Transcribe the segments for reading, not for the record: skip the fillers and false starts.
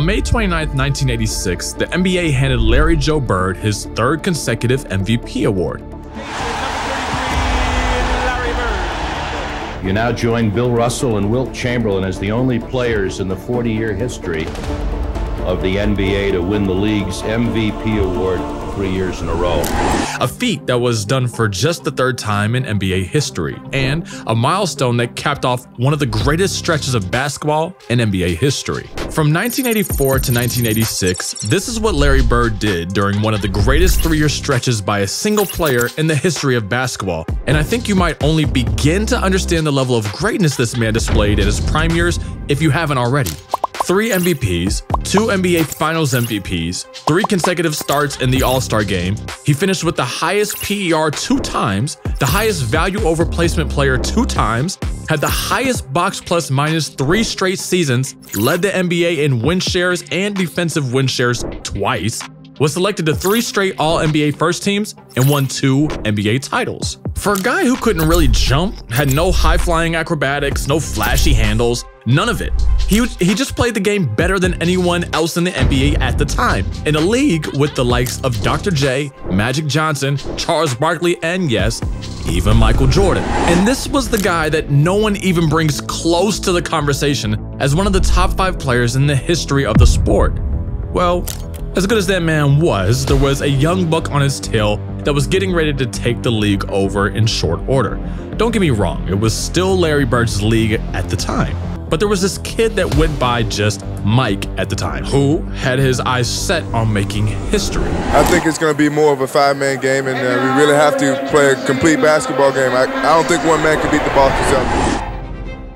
On May 29, 1986, the NBA handed Larry Joe Bird his third consecutive MVP award. You now join Bill Russell and Wilt Chamberlain as the only players in the 40-year history of the NBA to win the league's MVP award 3 years in a row. A feat that was done for just the third time in NBA history, and a milestone that capped off one of the greatest stretches of basketball in NBA history. From 1984 to 1986, this is what Larry Bird did during one of the greatest 3-year stretches by a single player in the history of basketball, and I think you might only begin to understand the level of greatness this man displayed in his prime years if you haven't already. 3 MVPs, 2 NBA Finals MVPs, 3 consecutive starts in the All-Star game. He finished with the highest PER 2 times, the highest value over placement player 2 times, had the highest box plus minus 3 straight seasons, led the NBA in win shares and defensive win shares twice, was selected to 3 straight All-NBA first teams, and won 2 NBA titles. For a guy who couldn't really jump, had no high-flying acrobatics, no flashy handles, none of it. He just played the game better than anyone else in the NBA at the time, in a league with the likes of Dr. J, Magic Johnson, Charles Barkley, and yes, even Michael Jordan. And this was the guy that no one even brings close to the conversation as one of the top 5 players in the history of the sport. Well, as good as that man was, there was a young buck on his tail that was getting ready to take the league over in short order. Don't get me wrong, it was still Larry Bird's league at the time. But there was this kid that went by just Mike at the time, who had his eyes set on making history. I think it's going to be more of a 5-man game, and we really have to play a complete basketball game. I don't think one man can beat the Boston Celtics.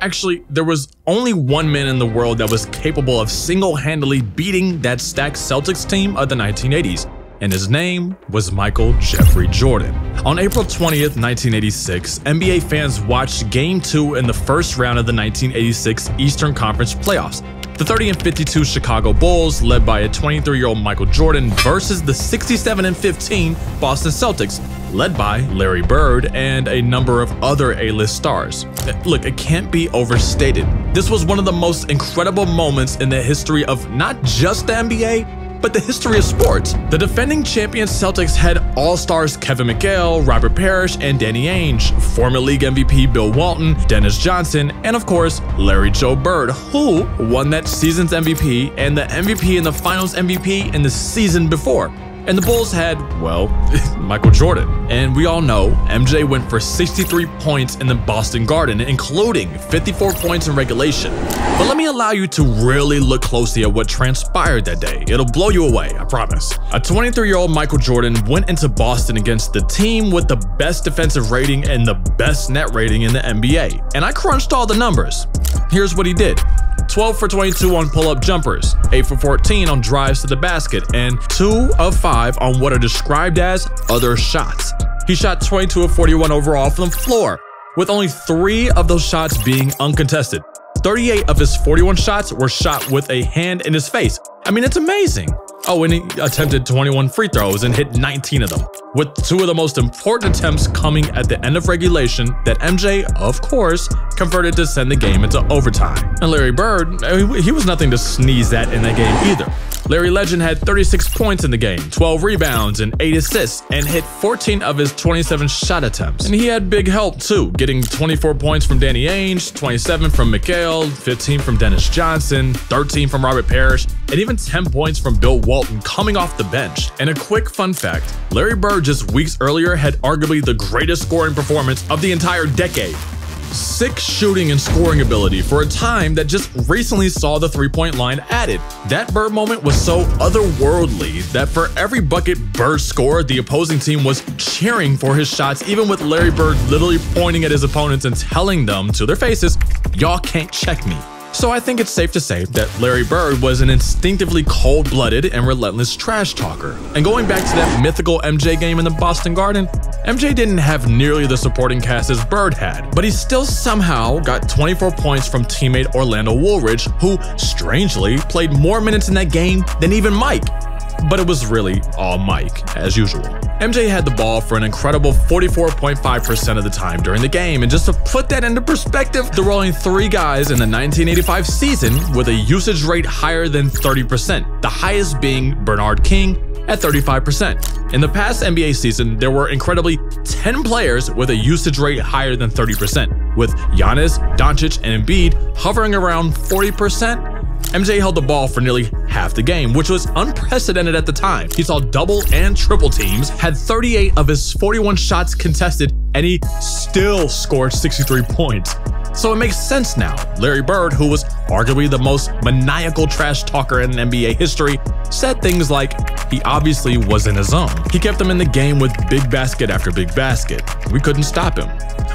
Actually, there was only one man in the world that was capable of single-handedly beating that stacked Celtics team of the 1980s, and his name was Michael Jeffrey Jordan. On April 20th, 1986, NBA fans watched Game 2 in the first round of the 1986 Eastern Conference playoffs. The 30-52 Chicago Bulls, led by a 23-year-old Michael Jordan, versus the 67-15 Boston Celtics, led by Larry Bird and a number of other A-list stars. Look, it can't be overstated. This was one of the most incredible moments in the history of not just the NBA, but the history of sports. The defending champion Celtics had all-stars Kevin McHale, Robert Parrish, and Danny Ainge, former league MVP Bill Walton, Dennis Johnson, and of course, Larry Joe Bird, who won that season's MVP and the MVP and the Finals MVP in the season before. And the Bulls had, well, Michael Jordan. And we all know MJ went for 63 points in the Boston Garden, including 54 points in regulation. But let me allow you to really look closely at what transpired that day. It'll blow you away, I promise. A 23-year-old Michael Jordan went into Boston against the team with the best defensive rating and the best net rating in the NBA. And I crunched all the numbers. Here's what he did. 12 for 22 on pull-up jumpers, 8 for 14 on drives to the basket, and 2 of 5 on what are described as other shots. He shot 22 of 41 overall from the floor, with only 3 of those shots being uncontested. 38 of his 41 shots were shot with a hand in his face. I mean, it's amazing. Oh, and he attempted 21 free throws and hit 19 of them, with 2 of the most important attempts coming at the end of regulation that MJ, of course, converted to send the game into overtime. And Larry Bird, he was nothing to sneeze at in that game either. Larry Legend had 36 points in the game, 12 rebounds, and 8 assists, and hit 14 of his 27 shot attempts. And he had big help too, getting 24 points from Danny Ainge, 27 from McHale, 15 from Dennis Johnson, 13 from Robert Parrish, and even 10 points from Bill Walton coming off the bench. And a quick fun fact, Larry Bird just weeks earlier had arguably the greatest scoring performance of the entire decade. 6 shooting and scoring ability for a time that just recently saw the 3-point line added. That Bird moment was so otherworldly that for every bucket Bird scored, the opposing team was cheering for his shots, even with Larry Bird literally pointing at his opponents and telling them to their faces, "Y'all can't check me." So I think it's safe to say that Larry Bird was an instinctively cold-blooded and relentless trash talker. And going back to that mythical MJ game in the Boston Garden, MJ didn't have nearly the supporting cast as Bird had, but he still somehow got 24 points from teammate Orlando Woolridge, who, strangely, played more minutes in that game than even Mike. But it was really all Mike, as usual. MJ had the ball for an incredible 44.5% of the time during the game, and just to put that into perspective, there were only 3 guys in the 1985 season with a usage rate higher than 30%, the highest being Bernard King at 35%. In the past NBA season, there were incredibly 10 players with a usage rate higher than 30%, with Giannis, Doncic, and Embiid hovering around 40%. MJ held the ball for nearly half the game, which was unprecedented at the time. He saw double and triple teams, had 38 of his 41 shots contested, and he still scored 63 points. So it makes sense now. Larry Bird, who was arguably the most maniacal trash talker in NBA history, said things like he obviously was in his zone. He kept them in the game with big basket after big basket. We couldn't stop him.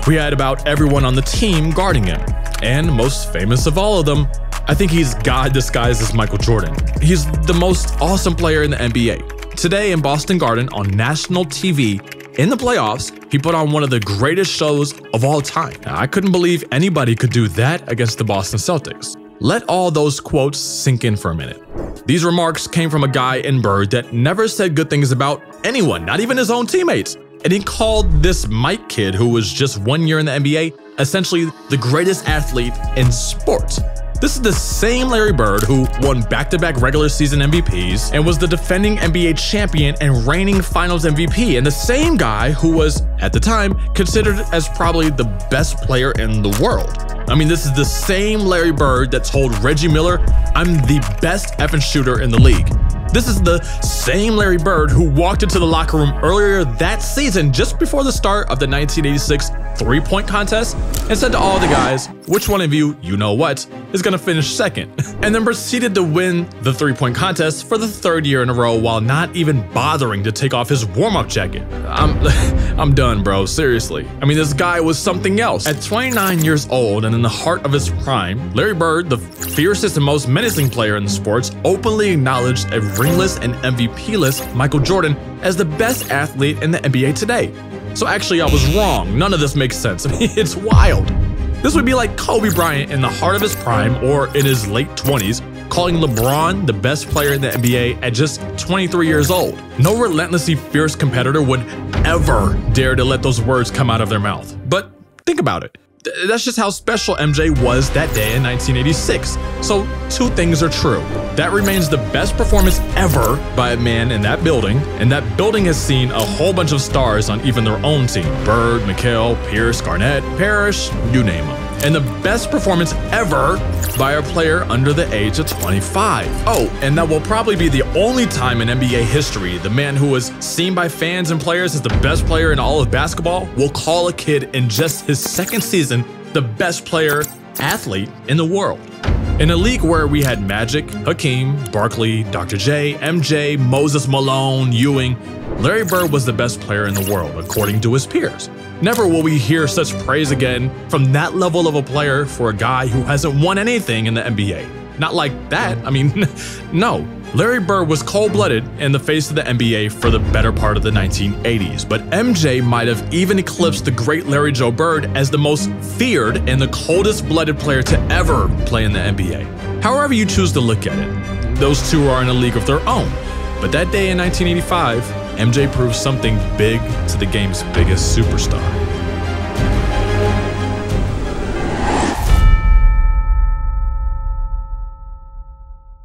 We had about everyone on the team guarding him. And most famous of all of them, I think he's God disguised as Michael Jordan. He's the most awesome player in the NBA. Today in Boston Garden on national TV, in the playoffs, he put on one of the greatest shows of all time. Now, I couldn't believe anybody could do that against the Boston Celtics. Let all those quotes sink in for a minute. These remarks came from a guy in Bird that never said good things about anyone, not even his own teammates. And he called this Mike kid, who was just 1 year in the NBA, essentially the greatest athlete in sports. This is the same Larry Bird who won back-to-back regular season MVPs and was the defending NBA champion and reigning finals MVP, and the same guy who was, at the time, considered as probably the best player in the world. I mean, this is the same Larry Bird that told Reggie Miller, "I'm the best effing shooter in the league." This is the same Larry Bird who walked into the locker room earlier that season, just before the start of the 1986 three-point contest, and said to all the guys, "Which one of you know what, is gonna finish second?" And then proceeded to win the three-point contest for the 3rd year in a row while not even bothering to take off his warm-up jacket. I'm done, bro, seriously. I mean, this guy was something else. At 29 years old and in the heart of his prime, Larry Bird, the fiercest and most menacing player in the sports, openly acknowledged a ringless and MVP-less Michael Jordan as the best athlete in the NBA today. So actually, I was wrong. None of this makes sense. I mean, it's wild. This would be like Kobe Bryant in the heart of his prime or in his late 20s, calling LeBron the best player in the NBA at just 23 years old. No relentlessly fierce competitor would ever dare to let those words come out of their mouth. But think about it. That's just how special MJ was that day in 1986. So 2 things are true. That remains the best performance ever by a man in that building, and that building has seen a whole bunch of stars on even their own team. Bird, McHale, Pierce, Garnett, Parrish, you name them. And the best performance ever by a player under the age of 25. Oh, and that will probably be the only time in NBA history the man who was seen by fans and players as the best player in all of basketball will call a kid in just his 2nd season the best player athlete in the world. In a league where we had Magic, Hakeem, Barkley, Dr. J, MJ, Moses Malone, Ewing, Larry Bird was the best player in the world, according to his peers. Never will we hear such praise again from that level of a player for a guy who hasn't won anything in the NBA. Not like that, I mean, no. Larry Bird was cold-blooded in the face of the NBA for the better part of the 1980s, but MJ might have even eclipsed the great Larry Joe Bird as the most feared and the coldest-blooded player to ever play in the NBA. However you choose to look at it, those two are in a league of their own. But that day in 1985, MJ proved something big to the game's biggest superstar.